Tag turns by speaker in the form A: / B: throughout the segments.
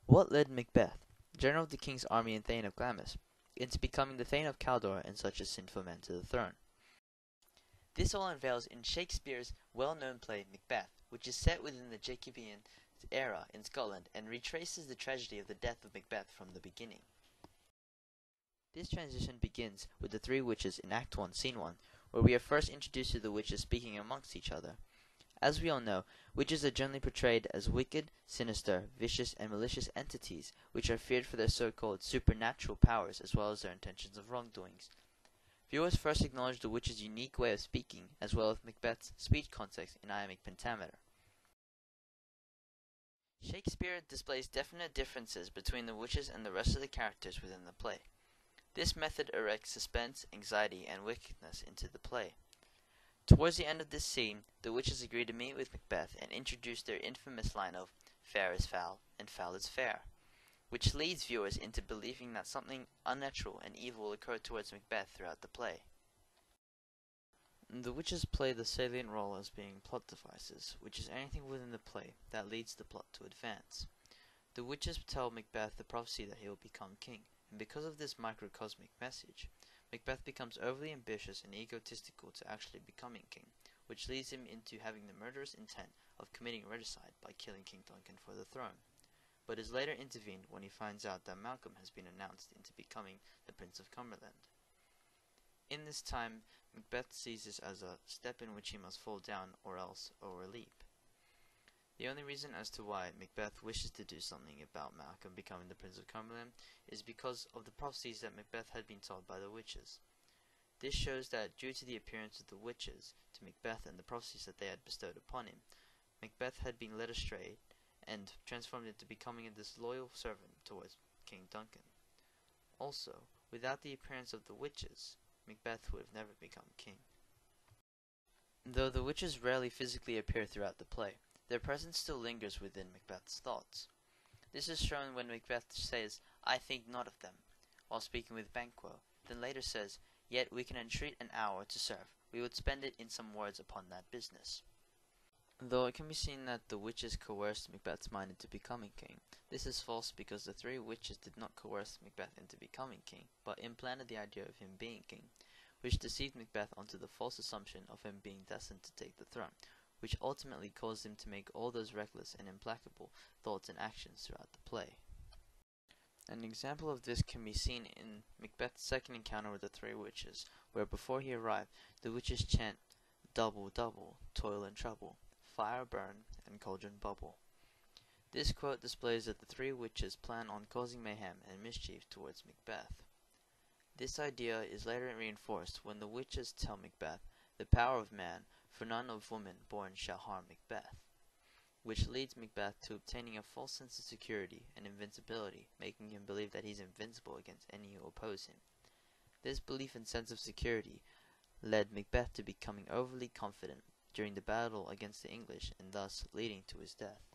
A: What led Macbeth, general of the king's army and Thane of Glamis, into becoming the Thane of Cawdor and such a sinful man to the throne? This all unveils in Shakespeare's well-known play Macbeth, which is set within the Jacobean era in Scotland and retraces the tragedy of the death of Macbeth from the beginning. This transition begins with the three witches in Act 1, Scene 1, where we are first introduced to the witches speaking amongst each other. As we all know, witches are generally portrayed as wicked, sinister, vicious, and malicious entities, which are feared for their so-called supernatural powers as well as their intentions of wrongdoings. Viewers first acknowledge the witch's unique way of speaking, as well as Macbeth's speech context in iambic pentameter. Shakespeare displays definite differences between the witches and the rest of the characters within the play. This method erects suspense, anxiety, and wickedness into the play. Towards the end of this scene, the witches agree to meet with Macbeth and introduce their infamous line of "fair is foul, and foul is fair," which leads viewers into believing that something unnatural and evil will occur towards Macbeth throughout the play. The witches play the salient role as being plot devices, which is anything within the play that leads the plot to advance. The witches tell Macbeth the prophecy that he will become king, and because of this microcosmic message, Macbeth becomes overly ambitious and egotistical to actually becoming king, which leads him into having the murderous intent of committing regicide by killing King Duncan for the throne, but is later intervened when he finds out that Malcolm has been announced into becoming the Prince of Cumberland. In this time, Macbeth sees this as a step in which he must fall down or else overleap. The only reason as to why Macbeth wishes to do something about Malcolm becoming the Prince of Cumberland is because of the prophecies that Macbeth had been told by the witches. This shows that due to the appearance of the witches to Macbeth and the prophecies that they had bestowed upon him, Macbeth had been led astray and transformed into becoming a disloyal servant towards King Duncan. Also, without the appearance of the witches, Macbeth would have never become king. Though the witches rarely physically appear throughout the play, their presence still lingers within Macbeth's thoughts. This is shown when Macbeth says, "I think not of them," while speaking with Banquo, then later says, "Yet we can entreat an hour to serve. We would spend it in some words upon that business." Though it can be seen that the witches coerced Macbeth's mind into becoming king, this is false because the three witches did not coerce Macbeth into becoming king, but implanted the idea of him being king, which deceived Macbeth onto the false assumption of him being destined to take the throne, which ultimately caused him to make all those reckless and implacable thoughts and actions throughout the play. An example of this can be seen in Macbeth's second encounter with the three witches, where before he arrived, the witches chant, "Double, double, toil and trouble, fire burn, and cauldron bubble." This quote displays that the three witches plan on causing mayhem and mischief towards Macbeth. This idea is later reinforced when the witches tell Macbeth, "The power of man, for none of woman born shall harm Macbeth," which leads Macbeth to obtaining a false sense of security and invincibility, making him believe that he's invincible against any who oppose him. This belief and sense of security led Macbeth to becoming overly confident during the battle against the English, and thus leading to his death.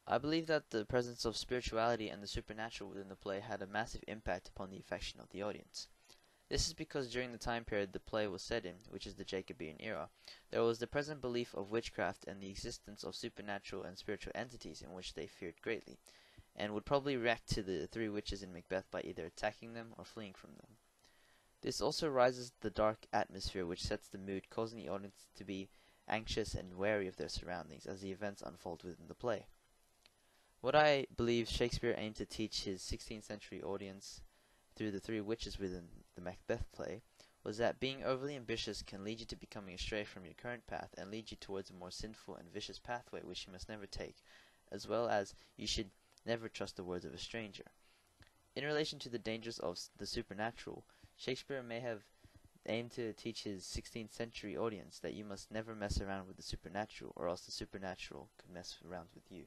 A: I believe that the presence of spirituality and the supernatural within the play had a massive impact upon the affection of the audience. This is because during the time period the play was set in, which is the Jacobean era, there was the present belief of witchcraft and the existence of supernatural and spiritual entities in which they feared greatly, and would probably react to the three witches in Macbeth by either attacking them or fleeing from them. This also rises the dark atmosphere which sets the mood, causing the audience to be anxious and wary of their surroundings as the events unfold within the play. What I believe Shakespeare aimed to teach his 16th century audience through the three witches within the Macbeth play was that being overly ambitious can lead you to becoming astray from your current path and lead you towards a more sinful and vicious pathway which you must never take, as well as you should never trust the words of a stranger. In relation to the dangers of the supernatural, Shakespeare may have aimed to teach his 16th century audience that you must never mess around with the supernatural, or else the supernatural could mess around with you.